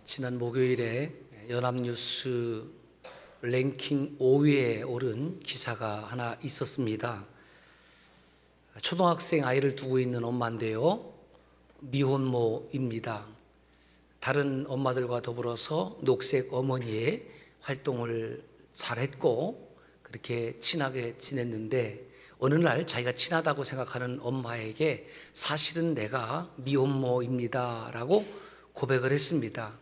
지난 목요일에 연합뉴스 랭킹 5위에 오른 기사가 하나 있었습니다. 초등학생 아이를 두고 있는 엄마인데요, 미혼모입니다. 다른 엄마들과 더불어서 녹색 어머니의 활동을 잘했고 그렇게 친하게 지냈는데, 어느 날 자기가 친하다고 생각하는 엄마에게 사실은 내가 미혼모입니다 라고 고백을 했습니다.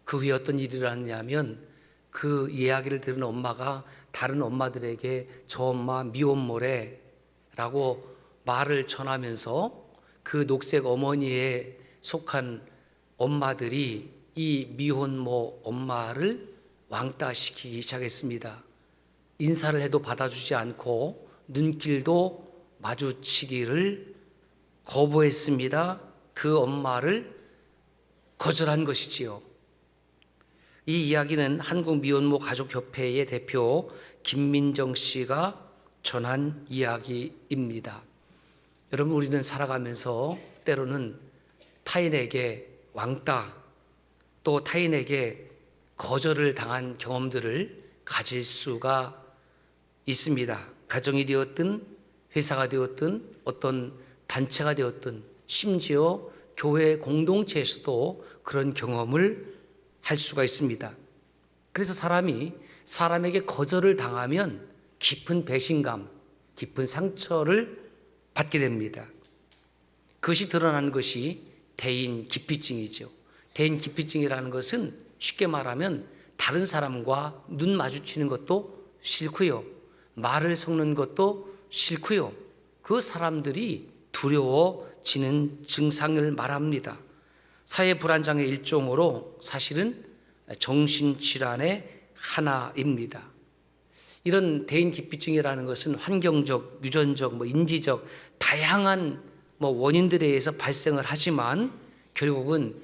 그 후에 어떤 일이 일어났냐면, 그 이야기를 들은 엄마가 다른 엄마들에게 저 엄마 미혼모래 라고 말을 전하면서 그 녹색 어머니에 속한 엄마들이 이 미혼모 엄마를 왕따시키기 시작했습니다. 인사를 해도 받아주지 않고 눈길도 마주치기를 거부했습니다. 그 엄마를 거절한 것이지요. 이 이야기는 한국미혼모 가족협회의 대표 김민정 씨가 전한 이야기입니다. 여러분, 우리는 살아가면서 때로는 타인에게 왕따, 또 타인에게 거절을 당한 경험들을 가질 수가 있습니다. 가정이 되었든 회사가 되었든 어떤 단체가 되었든 심지어 교회 공동체에서도 그런 경험을 할 수가 있습니다. 그래서 사람이 사람에게 거절을 당하면 깊은 배신감, 깊은 상처를 받게 됩니다. 그것이 드러나는 것이 대인 기피증이죠. 대인 기피증이라는 것은 쉽게 말하면 다른 사람과 눈 마주치는 것도 싫고요, 말을 섞는 것도 싫고요, 그 사람들이 두려워지는 증상을 말합니다. 사회 불안장애 일종으로 사실은 정신질환의 하나입니다. 이런 대인 기피증이라는 것은 환경적, 유전적, 인지적 다양한 원인들에 의해서 발생을 하지만 결국은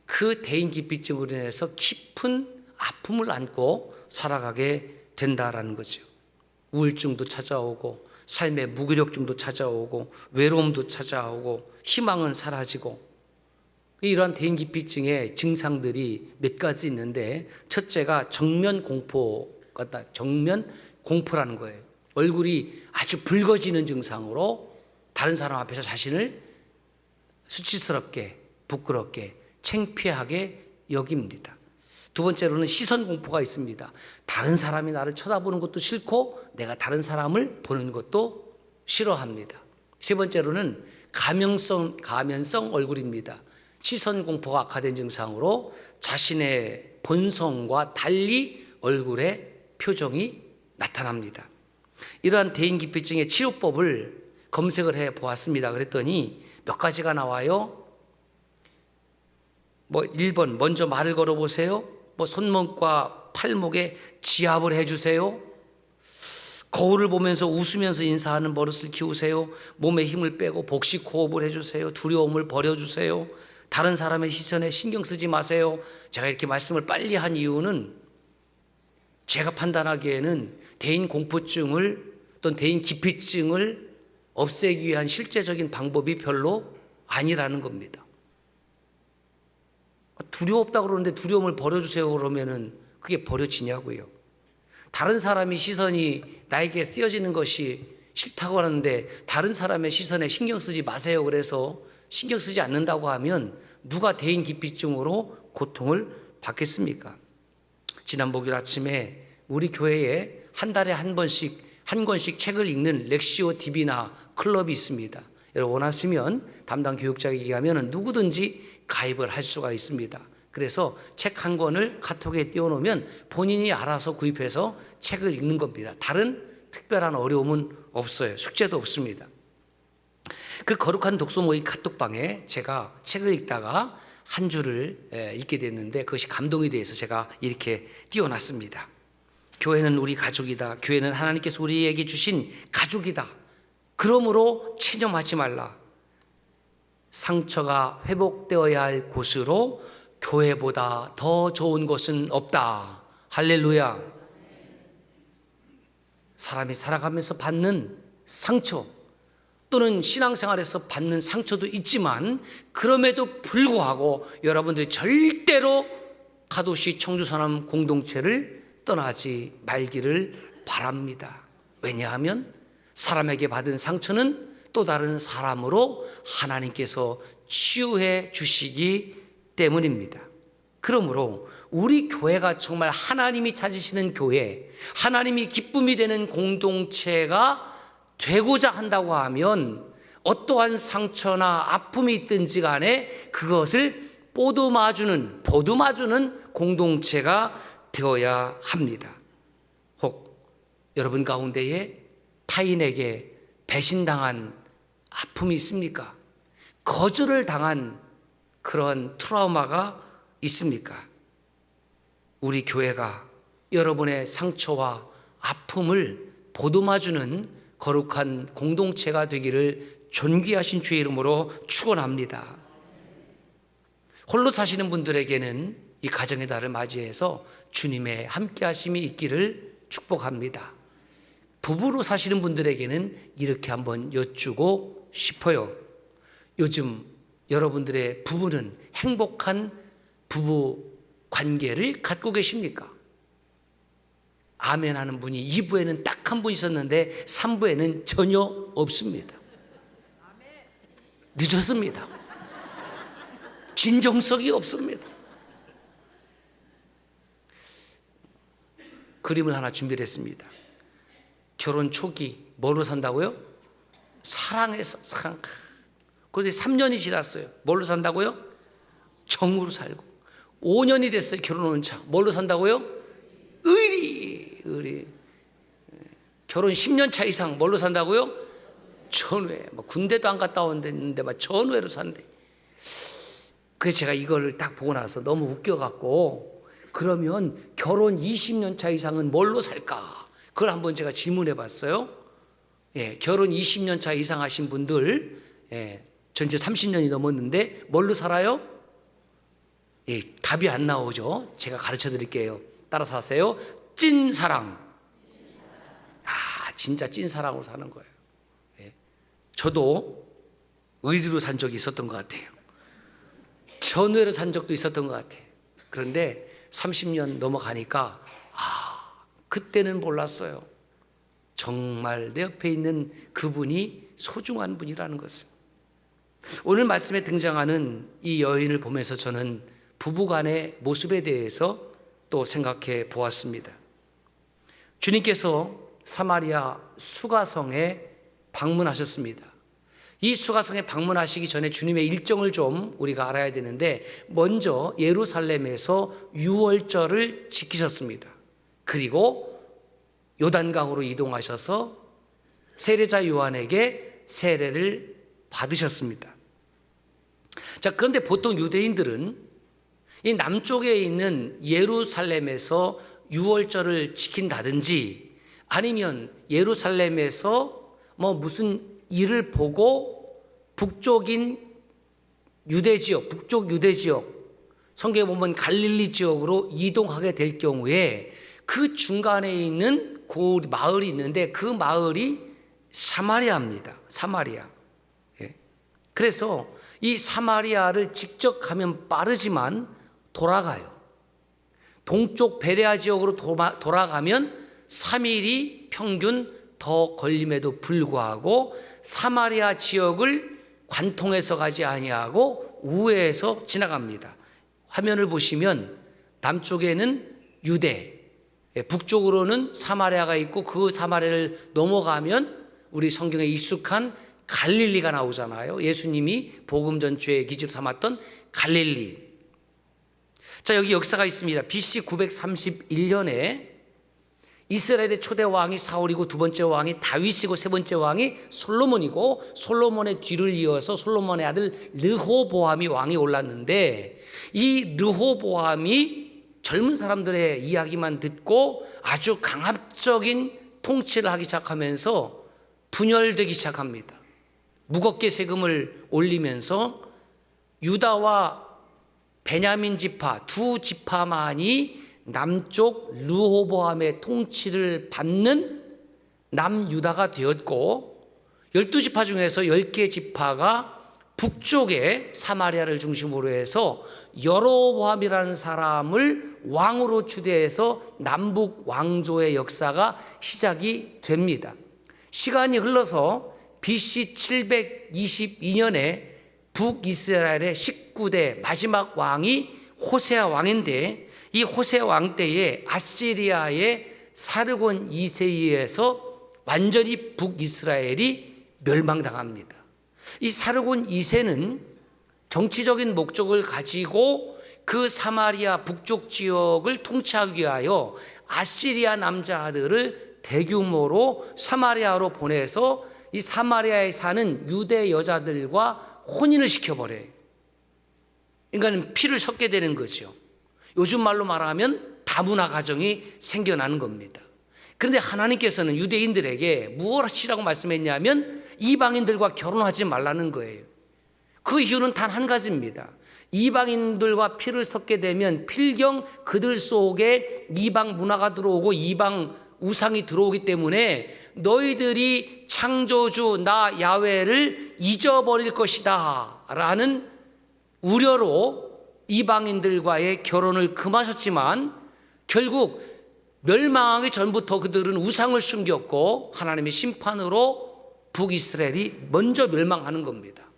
그 대인 기피증으로 인해서 깊은 아픔을 안고 살아가게 된다라는 거죠. 우울증도 찾아오고 삶의 무기력증도 찾아오고 외로움도 찾아오고 희망은 사라지고, 이러한 대인 기피증의 증상들이 몇 가지 있는데, 첫째가 정면 공포가 정면 공포라는 거예요. 얼굴이 아주 붉어지는 증상으로 다른 사람 앞에서 자신을 수치스럽게, 부끄럽게, 창피하게 여깁니다. 두 번째로는 시선 공포가 있습니다. 다른 사람이 나를 쳐다보는 것도 싫고 내가 다른 사람을 보는 것도 싫어합니다. 세 번째로는 가면성 얼굴입니다. 시선 공포가 악화된 증상으로 자신의 본성과 달리 얼굴에 표정이 나타납니다. 이러한 대인 기피증의 치료법을 검색을 해 보았습니다. 그랬더니 몇 가지가 나와요. 1번, 먼저 말을 걸어 보세요. 손목과 팔목에 지압을 해주세요. 거울을 보면서 웃으면서 인사하는 버릇을 키우세요. 몸에 힘을 빼고 복식 호흡을 해주세요. 두려움을 버려주세요. 다른 사람의 시선에 신경 쓰지 마세요. 제가 이렇게 말씀을 빨리 한 이유는 제가 판단하기에는 대인 공포증을 또는 대인 기피증을 없애기 위한 실제적인 방법이 별로 아니라는 겁니다. 두려웠다고 그러는데 두려움을 버려주세요 그러면은 그게 버려지냐고요. 다른 사람이 시선이 나에게 쓰여지는 것이 싫다고 하는데 다른 사람의 시선에 신경 쓰지 마세요 그래서 신경 쓰지 않는다고 하면 누가 대인 기피증으로 고통을 받겠습니까? 지난 목요일 아침에 우리 교회에 한 달에 한 권씩 책을 읽는 렉시오 디비나 클럽이 있습니다. 여러분 원하시면 담당 교육자에게 가면 누구든지 가입을 할 수가 있습니다. 그래서 책 한 권을 카톡에 띄워놓으면 본인이 알아서 구입해서 책을 읽는 겁니다. 다른 특별한 어려움은 없어요. 숙제도 없습니다. 그 거룩한 독서 모임 카톡방에 제가 책을 읽다가 한 줄을 읽게 됐는데 그것이 감동이 돼서 제가 이렇게 띄워놨습니다. 교회는 우리 가족이다. 교회는 하나님께서 우리에게 주신 가족이다. 그러므로 체념하지 말라. 상처가 회복되어야 할 곳으로 교회보다 더 좋은 곳은 없다. 할렐루야. 사람이 살아가면서 받는 상처 또는 신앙생활에서 받는 상처도 있지만 그럼에도 불구하고 여러분들이 절대로 타도시 청주산업 공동체를 떠나지 말기를 바랍니다. 왜냐하면 사람에게 받은 상처는 또 다른 사람으로 하나님께서 치유해 주시기 때문입니다. 그러므로 우리 교회가 정말 하나님이 찾으시는 교회, 하나님이 기쁨이 되는 공동체가 되고자 한다고 하면 어떠한 상처나 아픔이 있든지 간에 그것을 보듬어주는 공동체가 되어야 합니다. 혹 여러분 가운데에 타인에게 배신당한 아픔이 있습니까? 거절을 당한 그런 트라우마가 있습니까? 우리 교회가 여러분의 상처와 아픔을 보듬어주는 거룩한 공동체가 되기를 존귀하신 주의 이름으로 축원합니다. 홀로 사시는 분들에게는 이 가정의 달을 맞이해서 주님의 함께하심이 있기를 축복합니다. 부부로 사시는 분들에게는 이렇게 한번 여쭈고 싶어요. 요즘 여러분들의 부부는 행복한 부부 관계를 갖고 계십니까? 아멘 하는 분이 2부에는 딱 한 분 있었는데 3부에는 전혀 없습니다. 늦었습니다. 진정성이 없습니다. 그림을 하나 준비를 했습니다. 결혼 초기 뭘로 산다고요? 사랑해서 사랑. 그런데 3년이 지났어요. 뭘로 산다고요? 정으로 살고. 5년이 됐어요. 결혼한 차. 뭘로 산다고요? 의리. 결혼 10년 차 이상 뭘로 산다고요? 전회. 군대도 안 갔다 온데 막 전회로 산대. 그래서 제가 이거를 딱 보고 나서 너무 웃겨갖고, 그러면 결혼 20년 차 이상은 뭘로 살까? 그걸 한번 제가 질문해 봤어요. 예, 결혼 20년 차 이상 하신 분들, 전체 30년이 넘었는데 뭘로 살아요? 예, 답이 안 나오죠. 제가 가르쳐 드릴게요. 따라서 하세요. 찐사랑. 진짜 찐사랑으로 사는 거예요. 예. 저도 의리로 산 적이 있었던 것 같아요. 전회로 산 적도 있었던 것 같아요. 그런데 30년 넘어가니까 그때는 몰랐어요. 정말 내 옆에 있는 그분이 소중한 분이라는 것을. 오늘 말씀에 등장하는 이 여인을 보면서 저는 부부간의 모습에 대해서 또 생각해 보았습니다. 주님께서 사마리아 수가성에 방문하셨습니다. 이 수가성에 방문하시기 전에 주님의 일정을 좀 우리가 알아야 되는데, 먼저 예루살렘에서 유월절을 지키셨습니다. 그리고 요단강으로 이동하셔서 세례자 요한에게 세례를 받으셨습니다. 자, 그런데 보통 유대인들은 이 남쪽에 있는 예루살렘에서 유월절을 지킨다든지, 아니면 예루살렘에서 무슨 일을 보고 북쪽인 유대 지역, 북쪽 유대 지역, 성경에 보면 갈릴리 지역으로 이동하게 될 경우에 그 중간에 있는 그 마을이 있는데, 그 마을이 사마리아입니다. 사마리아. 예. 그래서 이 사마리아를 직접 가면 빠르지만 돌아가요. 동쪽 베레아 지역으로 돌아가면 3일이 평균 더 걸림에도 불구하고 사마리아 지역을 관통해서 가지 아니하고 우회해서 지나갑니다. 화면을 보시면 남쪽에는 유대, 북쪽으로는 사마리아가 있고, 그 사마리아를 넘어가면 우리 성경에 익숙한 갈릴리가 나오잖아요. 예수님이 복음 전주의 기지로 삼았던 갈릴리. 자, 여기 역사가 있습니다. BC 931년에 이스라엘의 초대 왕이 사울이고, 두 번째 왕이 다윗이고, 세 번째 왕이 솔로몬이고, 솔로몬의 뒤를 이어서 솔로몬의 아들 르호보암이 왕이 올랐는데, 이 르호보암이 젊은 사람들의 이야기만 듣고 아주 강압적인 통치를 하기 시작하면서 분열되기 시작합니다. 무겁게 세금을 올리면서 유다와 베냐민 지파 두 지파만이 남쪽 르호보암의 통치를 받는 남유다가 되었고, 12지파 중에서 10개 지파가 북쪽에 사마리아를 중심으로 해서 여로보암이라는 사람을 왕으로 추대해서 남북 왕조의 역사가 시작이 됩니다. 시간이 흘러서 BC 722년에 북이스라엘의 19대 마지막 왕이 호세아 왕인데, 이 호세아 왕 때에 아시리아의 사르곤 2세에 의해서 완전히 북이스라엘이 멸망당합니다. 이 사르곤 2세는 정치적인 목적을 가지고 그 사마리아 북쪽 지역을 통치하기 위하여 아시리아 남자들을 대규모로 사마리아로 보내서 이 사마리아에 사는 유대 여자들과 혼인을 시켜버려요. 그러니까 피를 섞게 되는 거죠. 요즘 말로 말하면 다문화 가정이 생겨나는 겁니다. 그런데 하나님께서는 유대인들에게 무엇이라고 말씀했냐면 이방인들과 결혼하지 말라는 거예요. 그 이유는 단 한 가지입니다. 이방인들과 피를 섞게 되면 필경 그들 속에 이방 문화가 들어오고 이방 우상이 들어오기 때문에 너희들이 창조주 나 야훼를 잊어버릴 것이다 라는 우려로 이방인들과의 결혼을 금하셨지만, 결국 멸망하기 전부터 그들은 우상을 숨겼고 하나님의 심판으로 북이스라엘이 먼저 멸망하는 겁니다.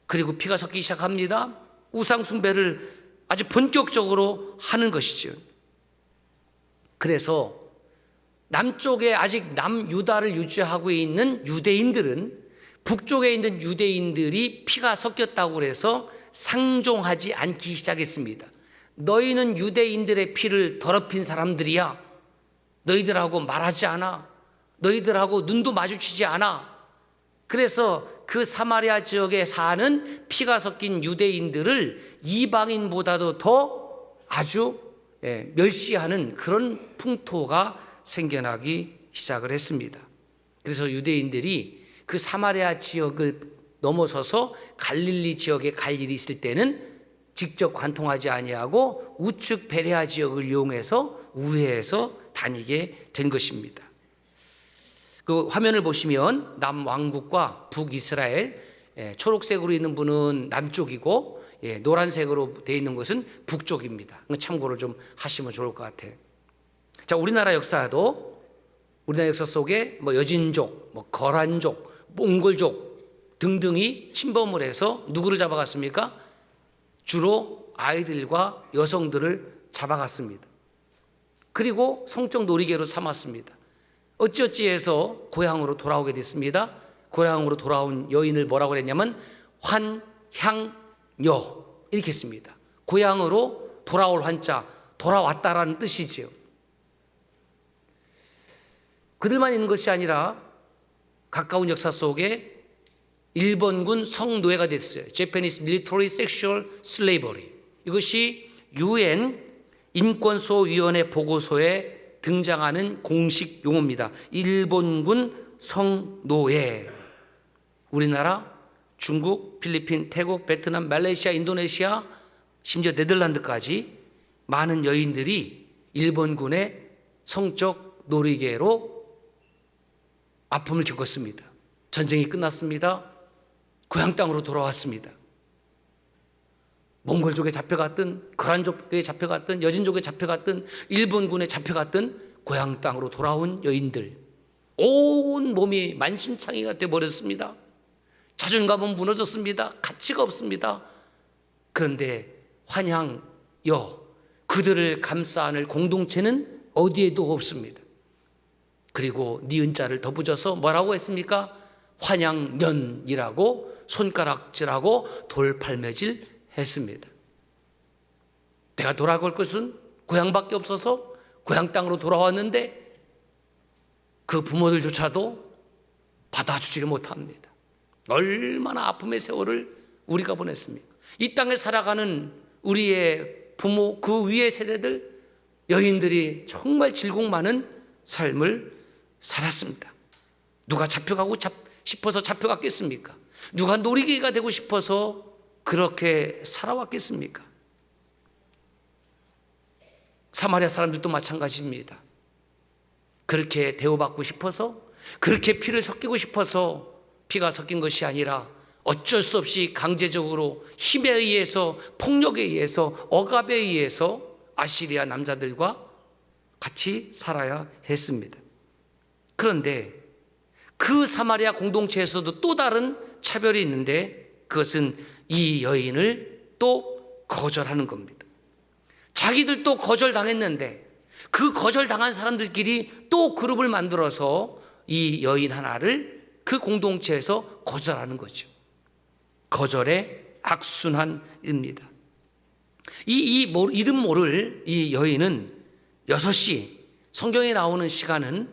그리고 피가 섞이기 시작합니다. 우상 숭배를 아주 본격적으로 하는 것이죠. 그래서 남쪽에 아직 남유다를 유지하고 있는 유대인들은 북쪽에 있는 유대인들이 피가 섞였다고 해서 상종하지 않기 시작했습니다. 너희는 유대인들의 피를 더럽힌 사람들이야. 너희들하고 말하지 않아. 너희들하고 눈도 마주치지 않아. 그래서 그 사마리아 지역에 사는 피가 섞인 유대인들을 이방인보다도 더 아주 멸시하는 그런 풍토가 생겨나기 시작을 했습니다. 그래서 유대인들이 그 사마리아 지역을 넘어서서 갈릴리 지역에 갈 일이 있을 때는 직접 관통하지 아니하고 우측 베레아 지역을 이용해서 우회해서 다니게 된 것입니다. 그 화면을 보시면 남왕국과 북이스라엘, 초록색으로 있는 분은 남쪽이고 노란색으로 되어 있는 것은 북쪽입니다. 참고를 좀 하시면 좋을 것 같아요. 자, 우리나라 역사도 우리나라 역사 속에 여진족, 거란족, 몽골족 등등이 침범을 해서 누구를 잡아갔습니까? 주로 아이들과 여성들을 잡아갔습니다. 그리고 성적 놀이개로 삼았습니다. 어찌어찌 해서 고향으로 돌아오게 됐습니다. 고향으로 돌아온 여인을 뭐라고 했냐면 환향여 이렇게 했습니다. 고향으로 돌아올 환자, 돌아왔다라는 뜻이지요. 그들만 있는 것이 아니라 가까운 역사 속에 일본군 성노예가 됐어요. Japanese Military Sexual Slavery. 이것이 UN 인권소위원회 보고서에 등장하는 공식 용어입니다. 일본군 성노예. 우리나라, 중국, 필리핀, 태국, 베트남, 말레이시아, 인도네시아, 심지어 네덜란드까지 많은 여인들이 일본군의 성적 놀이개로 아픔을 겪었습니다. 전쟁이 끝났습니다. 고향 땅으로 돌아왔습니다. 몽골족에 잡혀갔든 거란족에 잡혀갔든 여진족에 잡혀갔든 일본군에 잡혀갔든 고향 땅으로 돌아온 여인들, 온 몸이 만신창이가 되어버렸습니다. 자존감은 무너졌습니다. 가치가 없습니다. 그런데 환향여, 그들을 감싸 안을 공동체는 어디에도 없습니다. 그리고 니은자를 덧붙여서 뭐라고 했습니까? 환양년이라고 손가락질하고 돌팔매질 했습니다. 내가 돌아갈 것은 고향밖에 없어서 고향 땅으로 돌아왔는데 그 부모들조차도 받아주지 못합니다. 얼마나 아픔의 세월을 우리가 보냈습니까? 이 땅에 살아가는 우리의 부모, 그 위의 세대들, 여인들이 정말 질곡 많은 삶을 살았습니다. 누가 잡혀가고 싶어서 잡혀갔겠습니까? 누가 놀이개가 되고 싶어서 그렇게 살아왔겠습니까? 사마리아 사람들도 마찬가지입니다. 그렇게 대우받고 싶어서, 그렇게 피를 섞이고 싶어서 피가 섞인 것이 아니라 어쩔 수 없이 강제적으로 힘에 의해서, 폭력에 의해서, 억압에 의해서 아시리아 남자들과 같이 살아야 했습니다. 그런데 그 사마리아 공동체에서도 또 다른 차별이 있는데, 그것은 이 여인을 또 거절하는 겁니다. 자기들도 거절당했는데 그 거절당한 사람들끼리 또 그룹을 만들어서 이 여인 하나를 그 공동체에서 거절하는 거죠. 거절의 악순환입니다. 이름 모를 이 여인은 6시, 성경에 나오는 시간은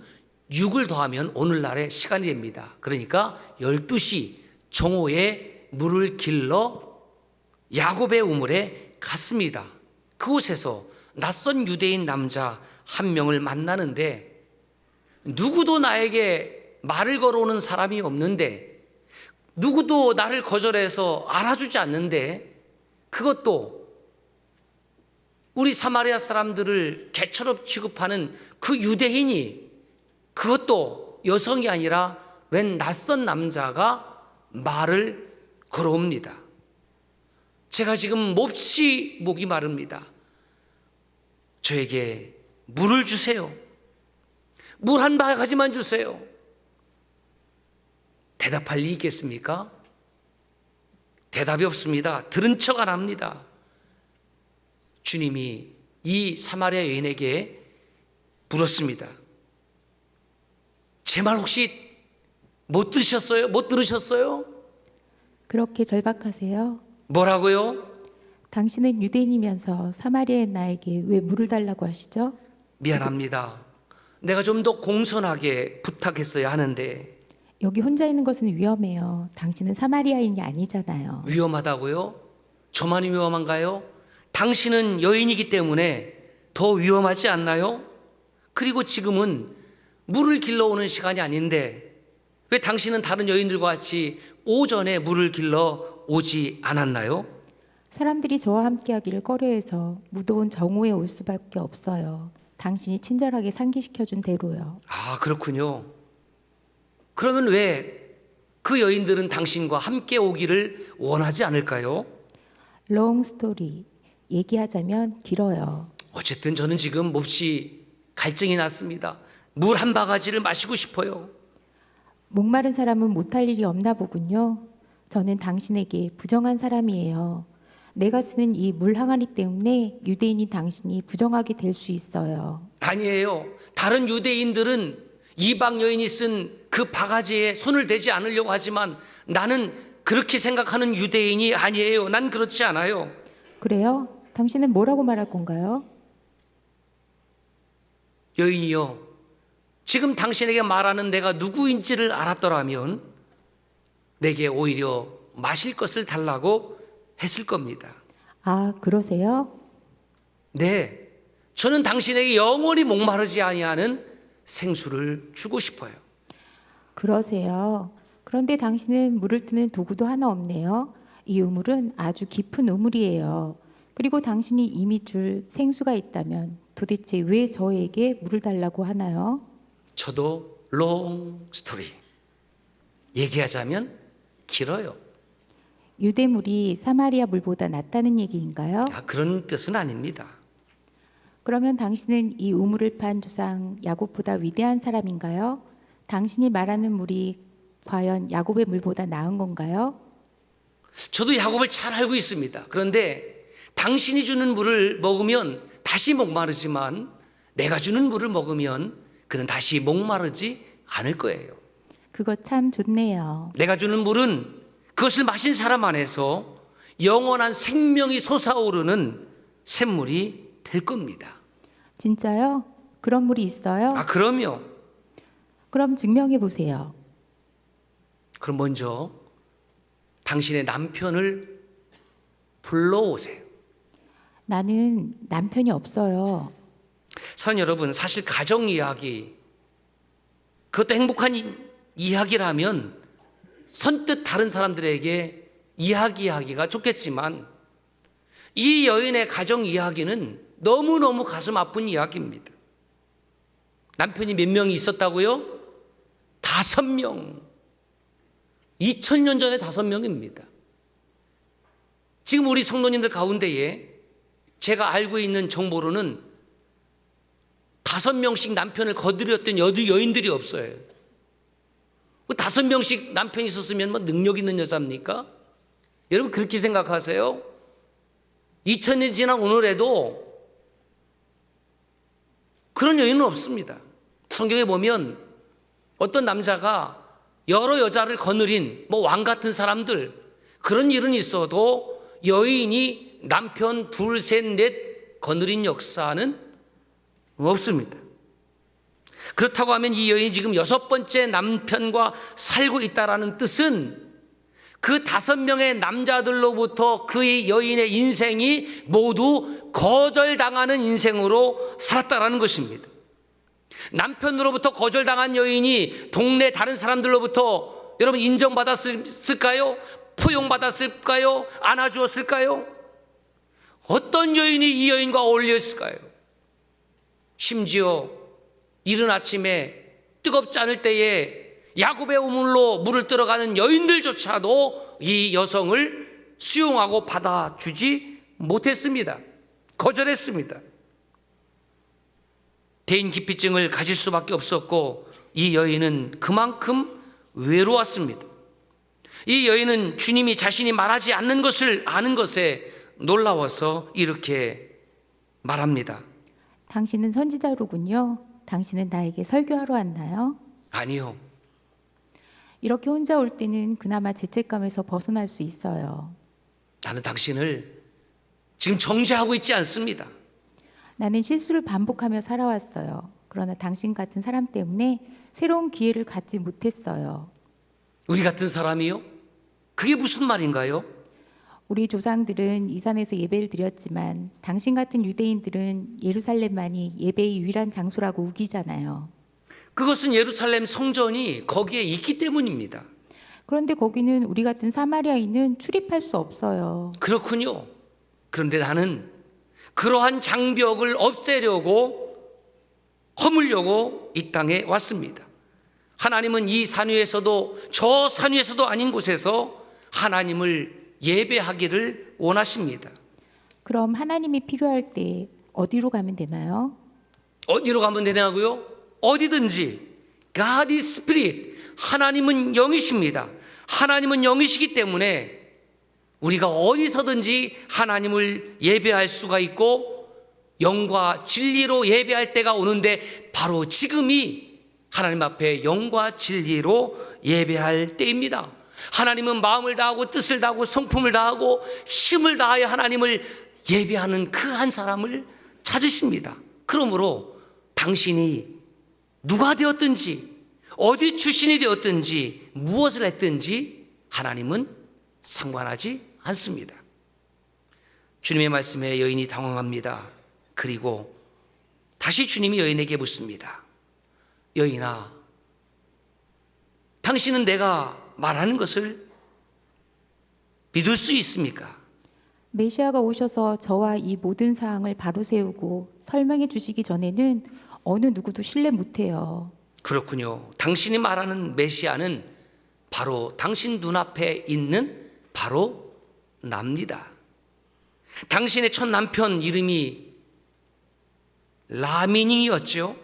6을 더하면 오늘날의 시간이 됩니다. 그러니까 12시 정오에 물을 길러 야곱의 우물에 갔습니다. 그곳에서 낯선 유대인 남자 한 명을 만나는데, 누구도 나에게 말을 걸어오는 사람이 없는데, 누구도 나를 거절해서 알아주지 않는데, 그것도 우리 사마리아 사람들을 개처럼 취급하는 그 유대인이, 그것도 여성이 아니라 웬 낯선 남자가 말을 걸어옵니다. 제가 지금 몹시 목이 마릅니다. 저에게 물을 주세요. 물 한 바가지만 주세요. 대답할 리 있겠습니까? 대답이 없습니다. 들은 척 안 합니다. 주님이 이 사마리아 여인에게 물었습니다. 제 말 혹시 못 들으셨어요? 못 들으셨어요? 그렇게 절박하세요? 뭐라고요? 당신은 유대인이면서 사마리아인 나에게 왜 물을 달라고 하시죠? 미안합니다. 내가 좀 더 공손하게 부탁했어야 하는데. 여기 혼자 있는 것은 위험해요. 당신은 사마리아인이 아니잖아요. 위험하다고요? 저만이 위험한가요? 당신은 여인이기 때문에 더 위험하지 않나요? 그리고 지금은 물을 길러오는 시간이 아닌데 왜 당신은 다른 여인들과 같이 오전에 물을 길러 오지 않았나요? 사람들이 저와 함께하기를 꺼려해서 무더운 정오에 올 수밖에 없어요. 당신이 친절하게 상기시켜준 대로요. 아, 그렇군요. 그러면 왜 그 여인들은 당신과 함께 오기를 원하지 않을까요? 롱 스토리. 얘기하자면 길어요. 어쨌든 저는 지금 몹시 갈증이 났습니다. 물 한 바가지를 마시고 싶어요. 목마른 사람은 못할 일이 없나 보군요. 저는 당신에게 부정한 사람이에요. 내가 쓰는 이 물 항아리 때문에 유대인인 당신이 부정하게 될 수 있어요. 아니에요. 다른 유대인들은 이방 여인이 쓴 그 바가지에 손을 대지 않으려고 하지만 나는 그렇게 생각하는 유대인이 아니에요. 난 그렇지 않아요. 그래요? 당신은 뭐라고 말할 건가요? 여인이요, 지금 당신에게 말하는 내가 누구인지를 알았더라면 내게 오히려 마실 것을 달라고 했을 겁니다. 아, 그러세요? 네, 저는 당신에게 영원히 목마르지 아니하는 생수를 주고 싶어요. 그러세요. 그런데 당신은 물을 뜨는 도구도 하나 없네요. 이 우물은 아주 깊은 우물이에요. 그리고 당신이 이미 줄 생수가 있다면 도대체 왜 저에게 물을 달라고 하나요? 저도 롱 스토리. 얘기하자면 길어요. 유대물이 사마리아 물보다 낫다는 얘기인가요? 그런 뜻은 아닙니다. 그러면 당신은 이 우물을 판 조상 야곱보다 위대한 사람인가요? 당신이 말하는 물이 과연 야곱의 물보다 나은 건가요? 저도 야곱을 잘 알고 있습니다. 그런데 당신이 주는 물을 먹으면 다시 목마르지만 내가 주는 물을 먹으면 그는 다시 목마르지 않을 거예요. 그거 참 좋네요. 내가 주는 물은 그것을 마신 사람 안에서 영원한 생명이 솟아오르는 샘물이 될 겁니다. 진짜요? 그런 물이 있어요? 그럼요. 그럼 증명해 보세요. 그럼 먼저 당신의 남편을 불러오세요. 나는 남편이 없어요. 사랑하는 여러분, 사실 가정 이야기, 그것도 행복한 이야기라면 선뜻 다른 사람들에게 이야기하기가 좋겠지만 이 여인의 가정 이야기는 너무너무 가슴 아픈 이야기입니다. 남편이 몇 명이 있었다고요? 5명. 2000년 전에 5명입니다. 지금 우리 성도님들 가운데에 제가 알고 있는 정보로는 5명씩 남편을 거드렸던 여인들이 없어요. 5명씩 남편이 있었으면 뭐 능력 있는 여자입니까? 여러분 그렇게 생각하세요? 2000년이 지난 오늘에도 그런 여인은 없습니다. 성경에 보면 어떤 남자가 여러 여자를 거느린 뭐 왕 같은 사람들, 그런 일은 있어도 여인이 남편 둘, 셋, 넷 거느린 역사는 없습니다. 그렇다고 하면 이 여인이 지금 6번째 남편과 살고 있다라는 뜻은 그 5명의 남자들로부터 그 여인의 인생이 모두 거절당하는 인생으로 살았다라는 것입니다. 남편으로부터 거절당한 여인이 동네 다른 사람들로부터 여러분 인정받았을까요? 포용받았을까요? 안아주었을까요? 어떤 여인이 이 여인과 어울렸을까요? 심지어 이른 아침에 뜨겁지 않을 때에 야곱의 우물로 물을 들어가는 여인들조차도 이 여성을 수용하고 받아주지 못했습니다. 거절했습니다. 대인기피증을 가질 수밖에 없었고 이 여인은 그만큼 외로웠습니다. 이 여인은 주님이 자신이 말하지 않는 것을 아는 것에 놀라워서 이렇게 말합니다. 당신은 선지자로군요. 당신은 나에게 설교하러 왔나요? 아니요. 이렇게 혼자 올 때는 그나마 죄책감에서 벗어날 수 있어요. 나는 당신을 지금 정죄하고 있지 않습니다. 나는 실수를 반복하며 살아왔어요. 그러나 당신 같은 사람 때문에 새로운 기회를 갖지 못했어요. 우리 같은 사람이요? 그게 무슨 말인가요? 우리 조상들은 이 산에서 예배를 드렸지만 당신 같은 유대인들은 예루살렘만이 예배의 유일한 장소라고 우기잖아요. 그것은 예루살렘 성전이 거기에 있기 때문입니다. 그런데 거기는 우리 같은 사마리아인은 출입할 수 없어요. 그렇군요. 그런데 나는 그러한 장벽을 없애려고 허물려고 이 땅에 왔습니다. 하나님은 이 산 위에서도 저 산 위에서도 아닌 곳에서 하나님을 예배하기를 원하십니다. 그럼 하나님이 필요할 때 어디로 가면 되나요? 어디로 가면 되냐고요? 어디든지. God is Spirit. 하나님은 영이십니다. 하나님은 영이시기 때문에 우리가 어디서든지 하나님을 예배할 수가 있고 영과 진리로 예배할 때가 오는데 바로 지금이 하나님 앞에 영과 진리로 예배할 때입니다. 하나님은 마음을 다하고 뜻을 다하고 성품을 다하고 힘을 다하여 하나님을 예배하는 그 한 사람을 찾으십니다. 그러므로 당신이 누가 되었든지 어디 출신이 되었든지 무엇을 했든지 하나님은 상관하지 않습니다. 주님의 말씀에 여인이 당황합니다. 그리고 다시 주님이 여인에게 묻습니다. 여인아, 당신은 내가 말하는 것을 믿을 수 있습니까? 메시아가 오셔서 저와 이 모든 사항을 바로 세우고 설명해 주시기 전에는 어느 누구도 신뢰 못해요. 그렇군요. 당신이 말하는 메시아는 바로 당신 눈앞에 있는 바로 납니다. 당신의 첫 남편 이름이 라미닝이었죠.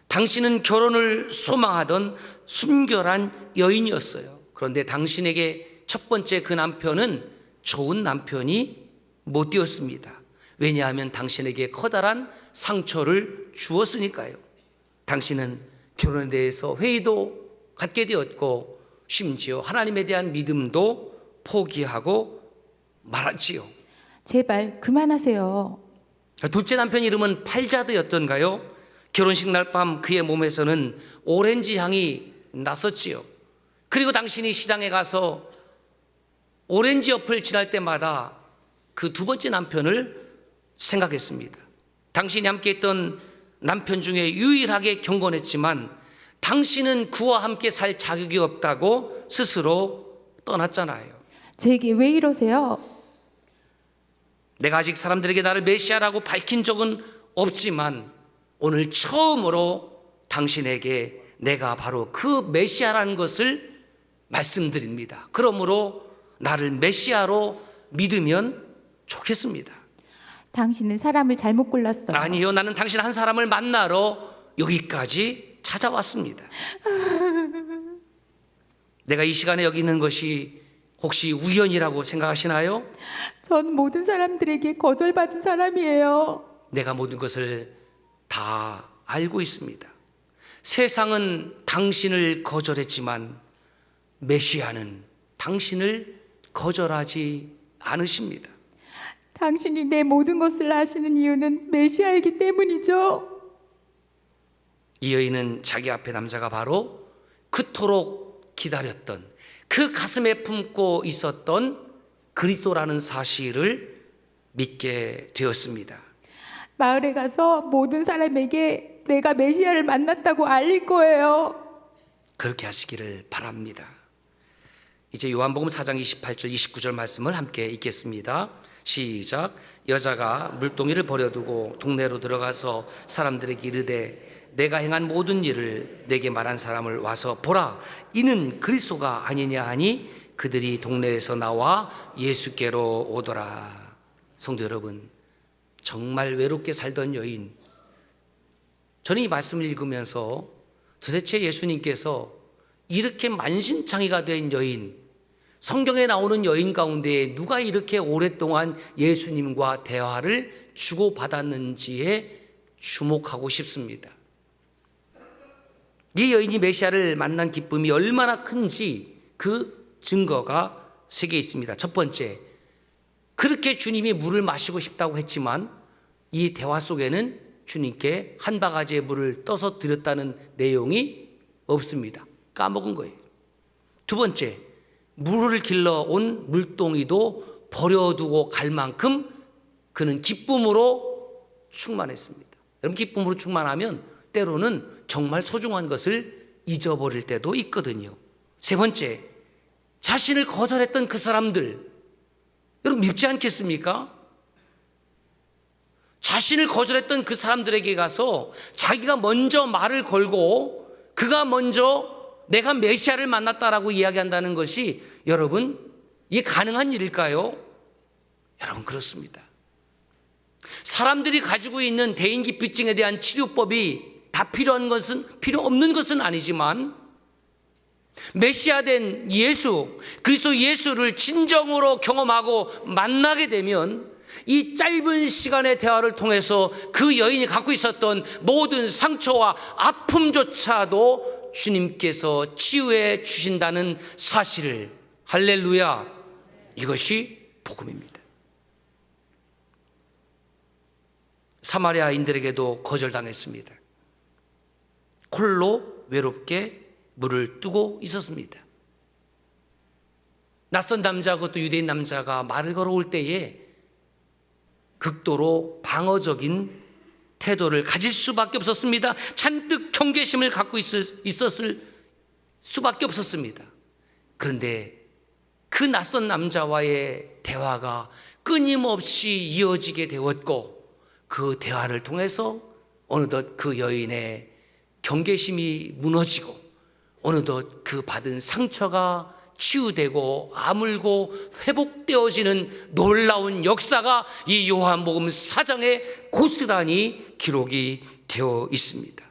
당신은 결혼을 소망하던 순결한 여인이었어요. 그런데 당신에게 첫 번째 그 남편은 좋은 남편이 못 되었습니다. 왜냐하면 당신에게 커다란 상처를 주었으니까요. 당신은 결혼에 대해서 회의도 갖게 되었고 심지어 하나님에 대한 믿음도 포기하고 말았지요. 제발 그만하세요. 둘째 남편 이름은 팔자드였던가요? 결혼식 날 밤 그의 몸에서는 오렌지 향이 났었지요. 그리고 당신이 시장에 가서 오렌지 옆을 지날 때마다 그 두 번째 남편을 생각했습니다. 당신이 함께 했던 남편 중에 유일하게 경건했지만 당신은 그와 함께 살 자격이 없다고 스스로 떠났잖아요. 제게 왜 이러세요? 내가 아직 사람들에게 나를 메시아라고 밝힌 적은 없지만 오늘 처음으로 당신에게 내가 바로 그 메시아라는 것을 말씀드립니다. 그러므로 나를 메시아로 믿으면 좋겠습니다. 당신은 사람을 잘못 골랐어요. 아니요, 나는 당신 한 사람을 만나러 여기까지 찾아왔습니다. 내가 이 시간에 여기 있는 것이 혹시 우연이라고 생각하시나요? 전 모든 사람들에게 거절받은 사람이에요. 내가 모든 것을 다 알고 있습니다. 세상은 당신을 거절했지만 메시아는 당신을 거절하지 않으십니다. 당신이 내 모든 것을 아시는 이유는 메시아이기 때문이죠. 이 여인은 자기 앞에 남자가 바로 그토록 기다렸던, 그 가슴에 품고 있었던 그리스도라는 사실을 믿게 되었습니다. 마을에 가서 모든 사람에게 내가 메시아를 만났다고 알릴 거예요. 그렇게 하시기를 바랍니다. 이제 요한복음 4장 28절 29절 말씀을 함께 읽겠습니다. 시작. 여자가 물동이를 버려두고 동네로 들어가서 사람들에게 이르되 내가 행한 모든 일을 내게 말한 사람을 와서 보라, 이는 그리스도가 아니냐 하니 그들이 동네에서 나와 예수께로 오더라. 성도 여러분, 정말 외롭게 살던 여인, 저는 이 말씀을 읽으면서 도대체 예수님께서 이렇게 만신창이가 된 여인, 성경에 나오는 여인 가운데 누가 이렇게 오랫동안 예수님과 대화를 주고받았는지에 주목하고 싶습니다. 이 여인이 메시아를 만난 기쁨이 얼마나 큰지 그 증거가 세 개 있습니다. 첫 번째, 그렇게 주님이 물을 마시고 싶다고 했지만 이 대화 속에는 주님께 한 바가지의 물을 떠서 드렸다는 내용이 없습니다. 까먹은 거예요. 두 번째, 물을 길러온 물동이도 버려두고 갈 만큼 그는 기쁨으로 충만했습니다. 여러분, 기쁨으로 충만하면 때로는 정말 소중한 것을 잊어버릴 때도 있거든요. 세 번째, 자신을 거절했던 그 사람들, 여러분 믿지 않겠습니까? 자신을 거절했던 그 사람들에게 가서 자기가 먼저 말을 걸고 그가 먼저 내가 메시아를 만났다라고 이야기한다는 것이, 여러분, 이게 가능한 일일까요? 여러분, 그렇습니다. 사람들이 가지고 있는 대인기피증에 대한 치료법이 다 필요한 것은, 필요 없는 것은 아니지만 메시아 된 예수, 그리스도 예수를 진정으로 경험하고 만나게 되면 이 짧은 시간의 대화를 통해서 그 여인이 갖고 있었던 모든 상처와 아픔조차도 주님께서 치유해 주신다는 사실을, 할렐루야, 이것이 복음입니다. 사마리아인들에게도 거절당했습니다. 홀로 외롭게 물을 뜨고 있었습니다. 낯선 남자, 그것도 유대인 남자가 말을 걸어올 때에 극도로 방어적인 태도를 가질 수밖에 없었습니다. 잔뜩 경계심을 갖고 있었을 수밖에 없었습니다. 그런데 그 낯선 남자와의 대화가 끊임없이 이어지게 되었고, 그 대화를 통해서 어느덧 그 여인의 경계심이 무너지고 어느덧 그 받은 상처가 치유되고 아물고 회복되어지는 놀라운 역사가 이 요한복음 4장에 고스란히 기록이 되어 있습니다.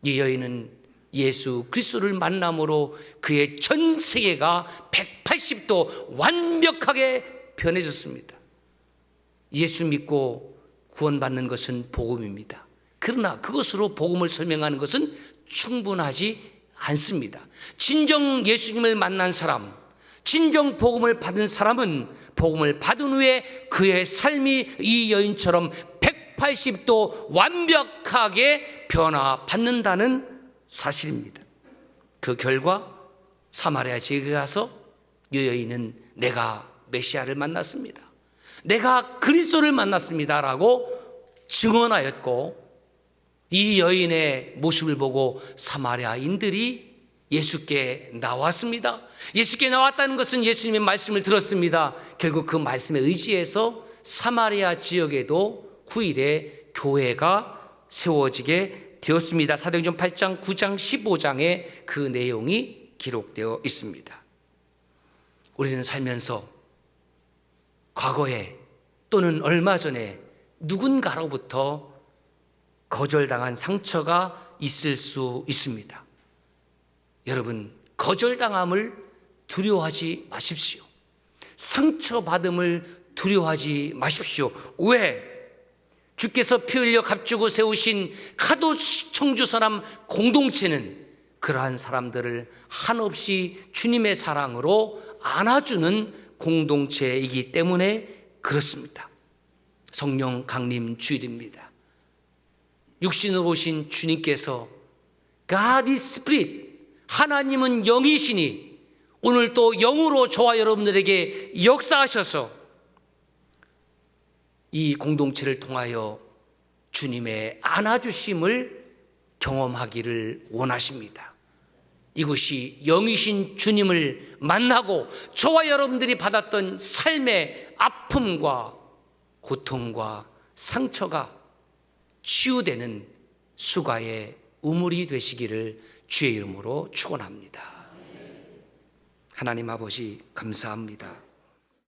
이 여인은 예수 그리스도를 만남으로 그의 전 세계가 180도 완벽하게 변해졌습니다. 예수 믿고 구원받는 것은 복음입니다. 그러나 그것으로 복음을 설명하는 것은 충분하지 않습니다. 진정 예수님을 만난 사람, 진정 복음을 받은 사람은 복음을 받은 후에 그의 삶이 이 여인처럼 180도 완벽하게 변화받는다는 사실입니다. 그 결과 사마리아 지역에 가서 이 여인은 내가 메시아를 만났습니다, 내가 그리스도를 만났습니다라고 증언하였고, 이 여인의 모습을 보고 사마리아인들이 예수께 나왔습니다. 예수께 나왔다는 것은 예수님의 말씀을 들었습니다. 결국 그 말씀에 의지해서 사마리아 지역에도 후일에 교회가 세워지게 되었습니다. 사도행전 8장, 9장, 15장에 그 내용이 기록되어 있습니다. 우리는 살면서 과거에 또는 얼마 전에 누군가로부터 거절당한 상처가 있을 수 있습니다. 여러분, 거절당함을 두려워하지 마십시오. 상처받음을 두려워하지 마십시오. 왜? 주께서 피 흘려 값주고 세우신 가도 청주서남 공동체는 그러한 사람들을 한없이 주님의 사랑으로 안아주는 공동체이기 때문에 그렇습니다. 성령 강림 주일입니다. 육신으로 오신 주님께서 God is Spirit, 하나님은 영이시니 오늘 또 영으로 저와 여러분들에게 역사하셔서 이 공동체를 통하여 주님의 안아주심을 경험하기를 원하십니다. 이것이 영이신 주님을 만나고 저와 여러분들이 받았던 삶의 아픔과 고통과 상처가 치유되는 수가의 우물이 되시기를 주의 이름으로 축원합니다. 하나님 아버지 감사합니다.